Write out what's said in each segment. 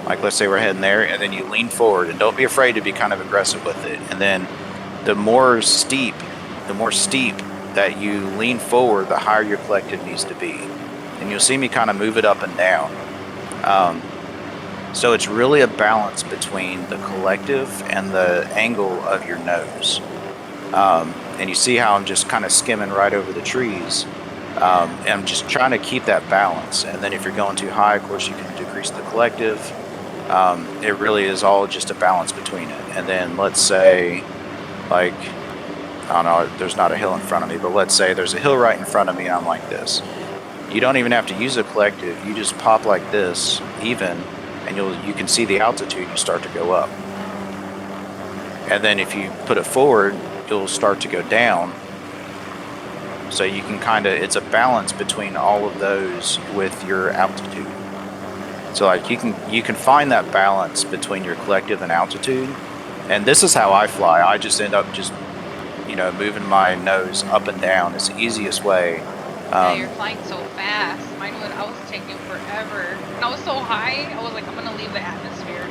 Like let's say we're heading there, and then you lean forward, and don't be afraid to be kind of aggressive with it. And then the more steep that you lean forward, the higher your collective needs to be. And you'll see me kind of move it up and down. So it's really a balance between the collective and the angle of your nose. And you see how I'm just kind of skimming right over the trees. And I'm just trying to keep that balance. And then if you're going too high, of course, you can decrease the collective. It really is all just a balance between it. And then let's say, like, I don't know, there's not a hill in front of me, but let's say there's a hill right in front of me and I'm like this. You don't even have to use a collective. You just pop like this, even, and you can see the altitude, you start to go up. And then if you put it forward, you'll start to go down. So you can kind of, it's a balance between all of those with your altitude. So like you can find that balance between your collective and altitude. And this is how I fly. I just end up just, moving my nose up and down. It's the easiest way. Yeah, you're flying so fast. I was taking forever. And I was so high, I was like, I'm gonna leave the atmosphere.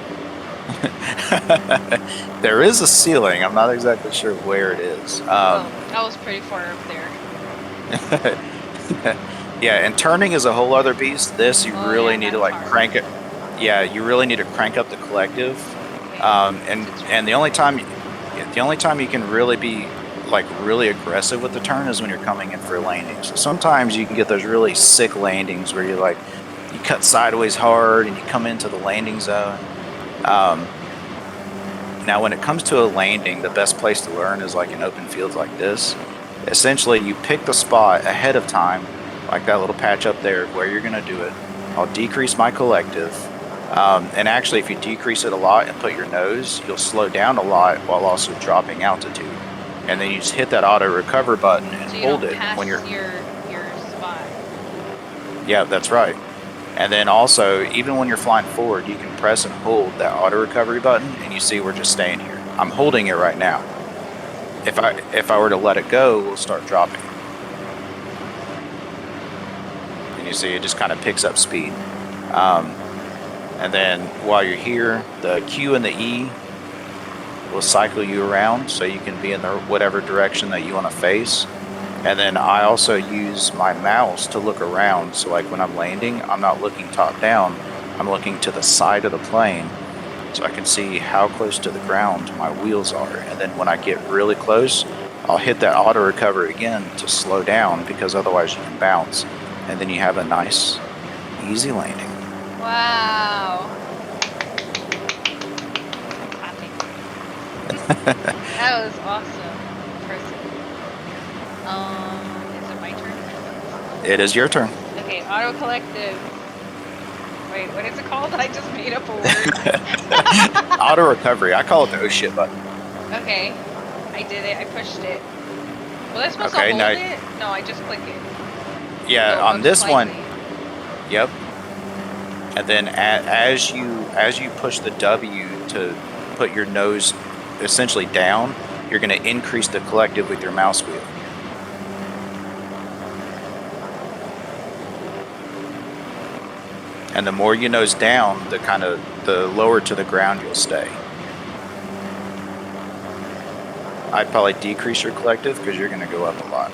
There is a ceiling. I'm not exactly sure where it is. I was pretty far up there. Yeah, and turning is a whole other beast. This you really need to crank it. Yeah, you really need to crank up the collective. Okay. And the only time you can really be really aggressive with the turn is when you're coming in for landings. So sometimes you can get those really sick landings where you cut sideways hard and you come into the landing zone. Now when it comes to a landing, the best place to learn is like in open fields like this. Essentially you pick the spot ahead of time, like that little patch up there where you're going to do it. I'll decrease my collective. And actually if you decrease it a lot and put your nose, you'll slow down a lot while also dropping altitude. And then you just hit that auto recover button and hold it when you're your spot. Yeah, that's right. And then also, even when you're flying forward, you can press and hold that auto recovery button, and you see we're just staying here. I'm holding it right now. If I were to let it go, we'll start dropping. And you see it just kind of picks up speed. And then while you're here, the Q and the E will cycle you around so you can be in whatever direction that you want to face. And then I also use my mouse to look around. So like when I'm landing, I'm not looking top down. I'm looking to the side of the plane so I can see how close to the ground my wheels are. And then when I get really close, I'll hit that auto recover again to slow down because otherwise you can bounce. And then you have a nice, easy landing. Wow. That was awesome. Is it my turn? It is your turn. Okay, auto collective. Wait, what is it called? I just made up a word. Auto recovery. I call it the oh shit button. Okay, I did it. I pushed it. Was I supposed to hold it? No, I just click it. Yeah, on this one. Yep. And then as you push the W to put your nose essentially down, you're going to increase the collective with your mouse wheel. And the more you nose down, the lower to the ground you'll stay. I'd probably decrease your collective because you're going to go up a lot.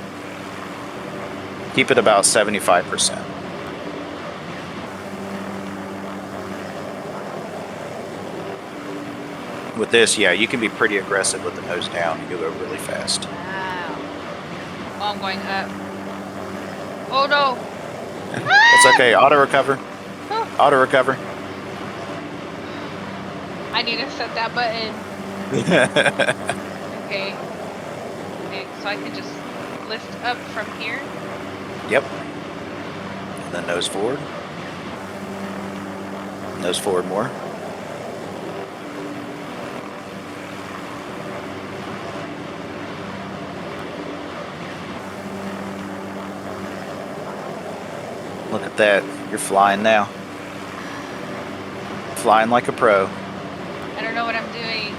Keep it about 75%. With this, yeah, you can be pretty aggressive with the nose down and you'll go really fast. Wow. Oh, I'm going up. Oh no! It's okay, auto recover. Auto recover. I need to set that button. Okay. Okay, so I can just lift up from here? Yep. And then nose forward. Nose forward more. Look at that. You're flying now. Flying like a pro. I don't know what I'm doing.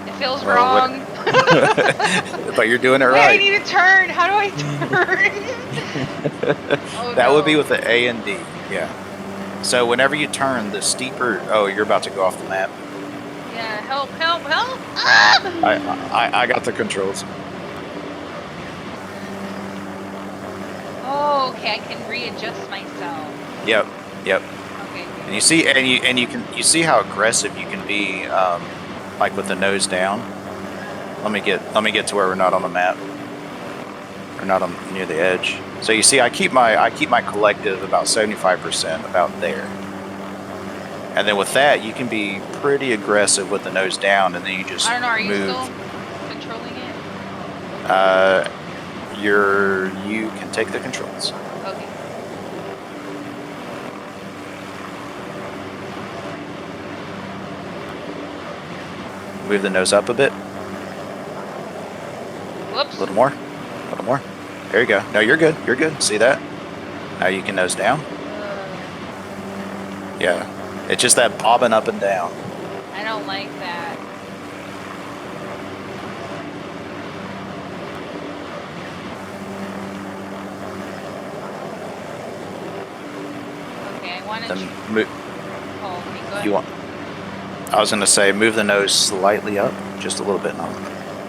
It feels wrong. But you're doing it Wait, right. I need to turn. How do I turn? That would be with the A and D. Yeah. So whenever you turn, the steeper. Oh, you're about to go off the map. Yeah, help, help, help! Ah! I got the controls. Oh, okay, I can readjust myself. Yep. Yep. Okay. And you see, you see how aggressive you can be, like with the nose down. Let me get to where we're not on the map. We're not on near the edge. So you see, I keep my collective about 75%, about there. And then with that, you can be pretty aggressive with the nose down, and then you just I don't know. Are move. you still controlling it? You can take the controls. Okay. Move the nose up a bit. Whoops. A little more. A little more. There you go. No, you're good. You're good. See that? Now you can nose down. Yeah. It's just that bobbing up and down. I don't like that. Okay, I want to. Oh, okay, go ahead. You want? I was gonna say, move the nose slightly up, just a little bit. No.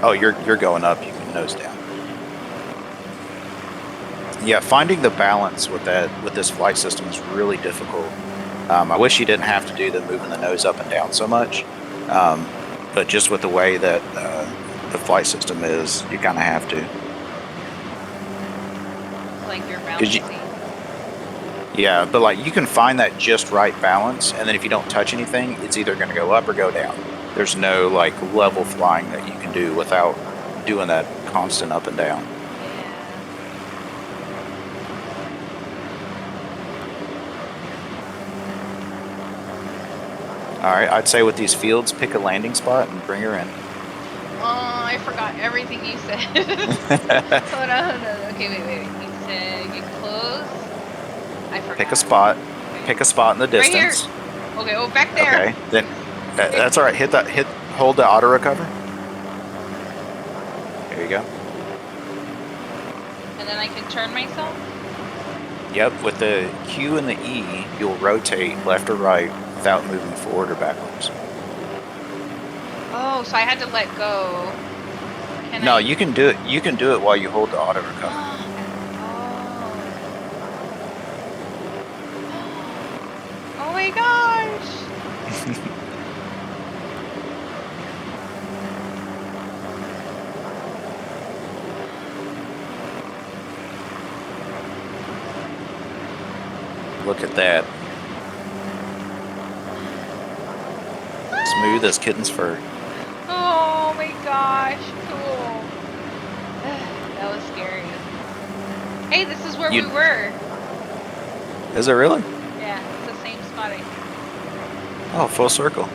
Oh, you're going up. You can nose down. Yeah, finding the balance with this flight system is really difficult. I wish you didn't have to do the moving the nose up and down so much, but just with the way that the flight system is, you kind of have to. Like you're balancing. Yeah, but like you can find that just right balance, and then if you don't touch anything, it's either going to go up or go down. There's no like level flying that you can do without doing that constant up and down. All right, I'd say with these fields, pick a landing spot and bring her in. Oh, I forgot everything you said. Hold on. Okay, wait. You said get close. I forgot. Pick a spot. Okay. Pick a spot in the distance. Right here. Okay, oh, back there. Okay, then that's all right. Hold the auto recover. There you go. And then I can turn myself? Yep, with the Q and the E, you'll rotate left or right without moving forward or backwards. Oh, so I had to let go. No, you can do it. You can do it while you hold the auto recover. Oh. Oh my gosh. Look at that. Smooth as kitten's fur. Oh my gosh, cool. That was scary. Hey, this is where we were. Is it really? Yeah, it's the same spot I think. Oh, full circle.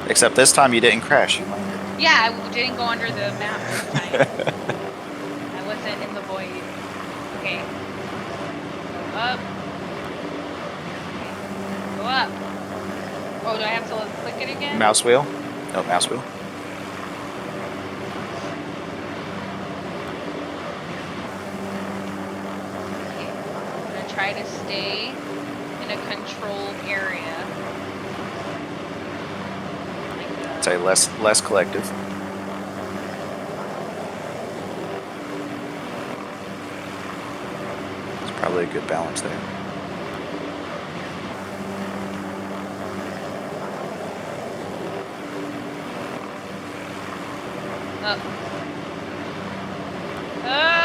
Except this time you didn't crash, you landed. Yeah, I didn't go under the map this time. I wasn't in the void. Okay. Go up. Okay. Go up. Oh, do I have to click it again? Mouse wheel? No, mouse wheel. Okay. I'm going to try to stay in a controlled area. I'd say less collective. It's probably a good balance there.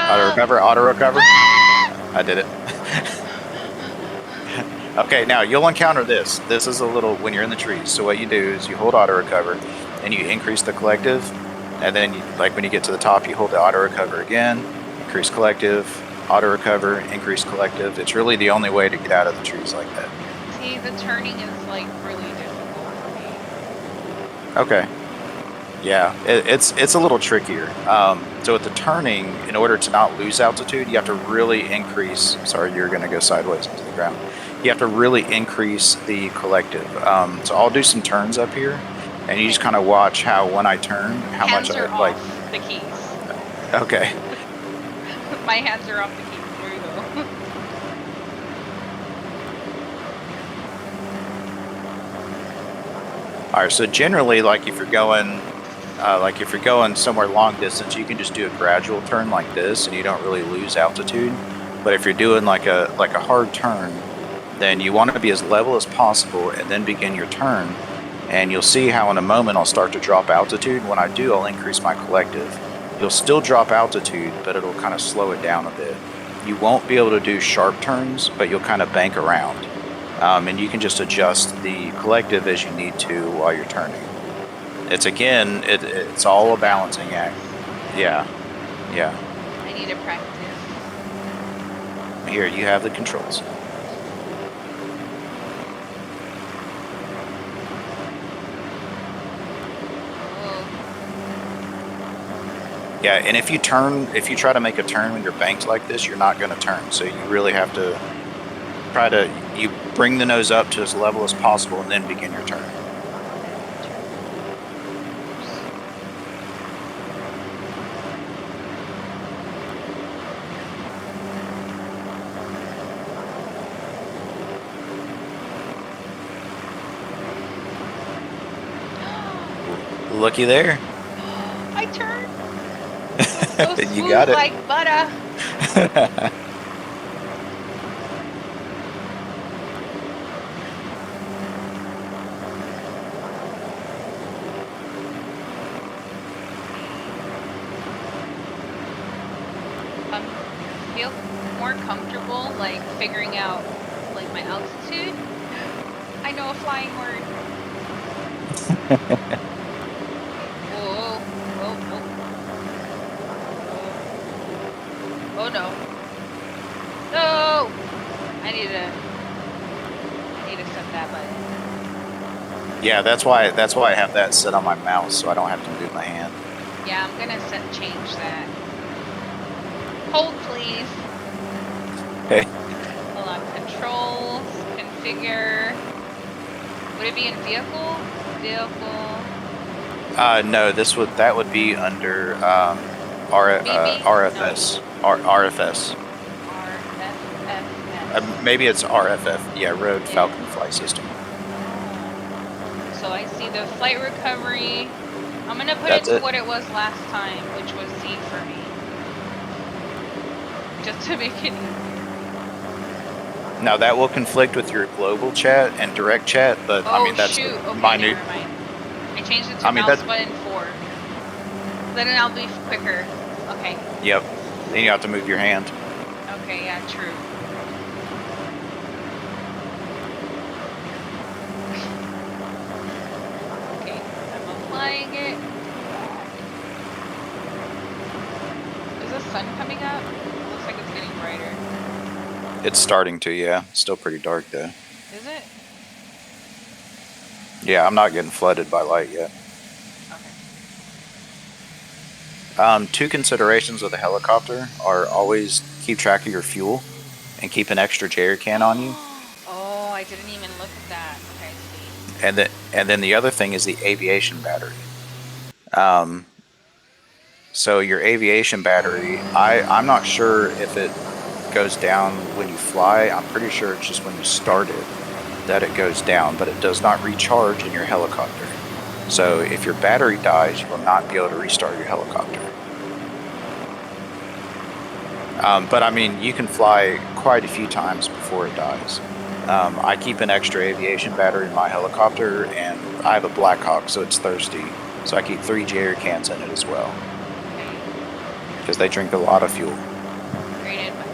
Auto recover. I did it. Okay, now you'll encounter this. This is a little when you're in the trees. So what you do is you hold auto recover, and you increase the collective, and then like when you get to the top, you hold the auto recover again, increase collective, auto recover, increase collective. It's really the only way to get out of the trees like that. See, the turning is like really difficult for me. Okay. Yeah, it's a little trickier. So with the turning, in order to not lose altitude, you have to really increase. Sorry, you're going to go sideways into the ground. You have to really increase the collective. So I'll do some turns up here, and you just kind of watch how when I turn, how hands much are I like. Off the keys. Okay. My hands are off the keys. There you go. All right, so generally, like if you're going somewhere long distance, you can just do a gradual turn like this, and you don't really lose altitude. But if you're doing like a hard turn, then you want to be as level as possible, and then begin your turn. And you'll see how in a moment I'll start to drop altitude. When I do, I'll increase my collective. You'll still drop altitude, but it'll kind of slow it down a bit. You won't be able to do sharp turns, but you'll kind of bank around. And you can just adjust the collective as you need to while you're turning. It's all a balancing act. Yeah. I need to practice. Here, you have the controls. Yeah, and if you try to make a turn when you're banked like this, you're not going to turn. So you really have to you bring the nose up to as level as possible and then begin your turn. Looky there. I turned. So smooth, you got it. like butter. Feel more comfortable, like figuring out like my altitude. I know a flying word. Whoa, whoa, whoa. Oh no. No! I need to set that button. Yeah, that's why I have that set on my mouse, so I don't have to move my hand. Yeah, I'm gonna change that. Hold, please. Okay. Hold on. Controls, configure. Would it be in vehicle? Vehicle. No, that would be under RFS. No. RFS. RFFS. Maybe it's RFF. Yeah, Road Falcon Flight System. Oh. So I see the flight recovery. I'm gonna put it to what it was last time, which was Z for me. Just to make it easier. Now that will conflict with your global chat and direct chat, but I mean that's minute. Never mind. I changed it to mouse button 4. Then I'll be quicker. Okay. Yep. Then you have to move your hand. Okay, yeah, true. Okay, I'm applying it. Is the sun coming up? It looks like it's getting brighter. It's starting to, yeah. It's still pretty dark though. Is it? Yeah, I'm not getting flooded by light yet. Okay. 2 considerations with a helicopter are always keep track of your fuel and keep an extra jerry can on you. Oh, I didn't even look at that. Okay, see. And then the other thing is the aviation battery. So your aviation battery, I'm not sure if it goes down when you fly. I'm pretty sure it's just when you start it that it goes down, but it does not recharge in your helicopter. So if your battery dies, you will not be able to restart your helicopter. But I mean, you can fly quite a few times before it dies. I keep an extra aviation battery in my helicopter, and I have a Black Hawk, so it's thirsty. So I keep 3 jerry cans in it as well. Because they drink a lot of fuel. Great advice.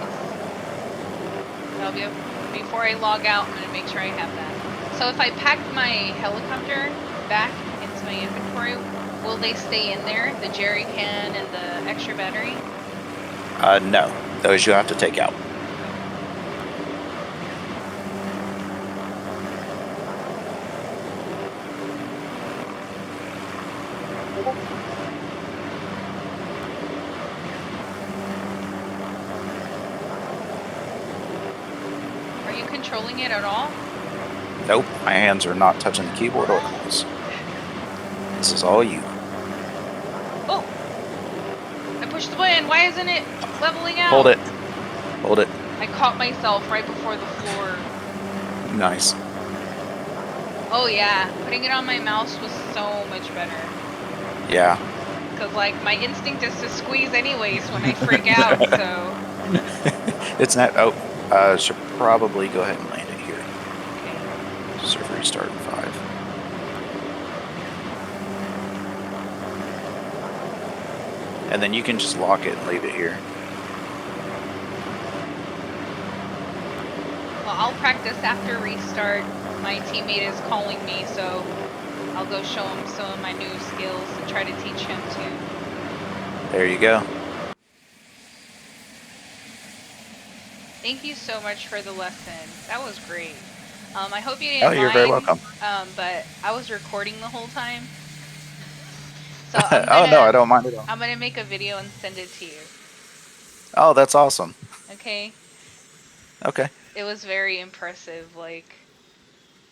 Before I log out, I'm going to make sure I have that. So if I pack my helicopter back into my inventory, will they stay in there? The jerry can and the extra battery? No. Those you have to take out. Are you controlling it at all? Nope, my hands are not touching the keyboard or the mouse. This is all you. Oh! I pushed the button. Why isn't it leveling out? Hold it. Hold it. I caught myself right before the floor. Nice. Oh yeah, putting it on my mouse was so much better. Yeah. Cause like my instinct is to squeeze anyways when I freak out. So It's not. Oh, should probably go ahead and land it here. okay. Server restart in 5. And then you can just lock it and leave it here. Well, I'll practice after restart. My teammate is calling me, so I'll go show him some of my new skills and try to teach him too. There you go. Thank you so much for the lesson. That was great. I hope you Oh, didn't you're very mind, welcome. but I was recording the whole time. So Oh no, I don't mind at all. I'm gonna make a video and send it to you. Oh, that's awesome. Okay? Okay. It was very impressive. Like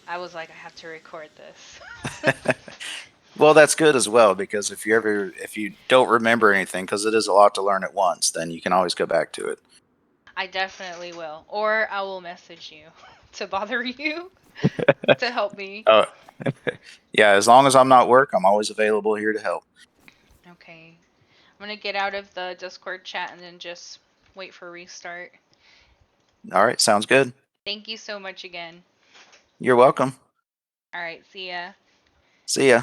I was like, I have to record this. Well, that's good as well, because if you don't remember anything, because it is a lot to learn at once, then you can always go back to it. I definitely will. Or I will message you to bother you to help me. Oh, yeah. As long as I'm not work, I'm always available here to help. Okay. I'm gonna get out of the Discord chat and then just wait for restart. All right, sounds good. Thank you so much again. You're welcome. Alright, see ya. See ya.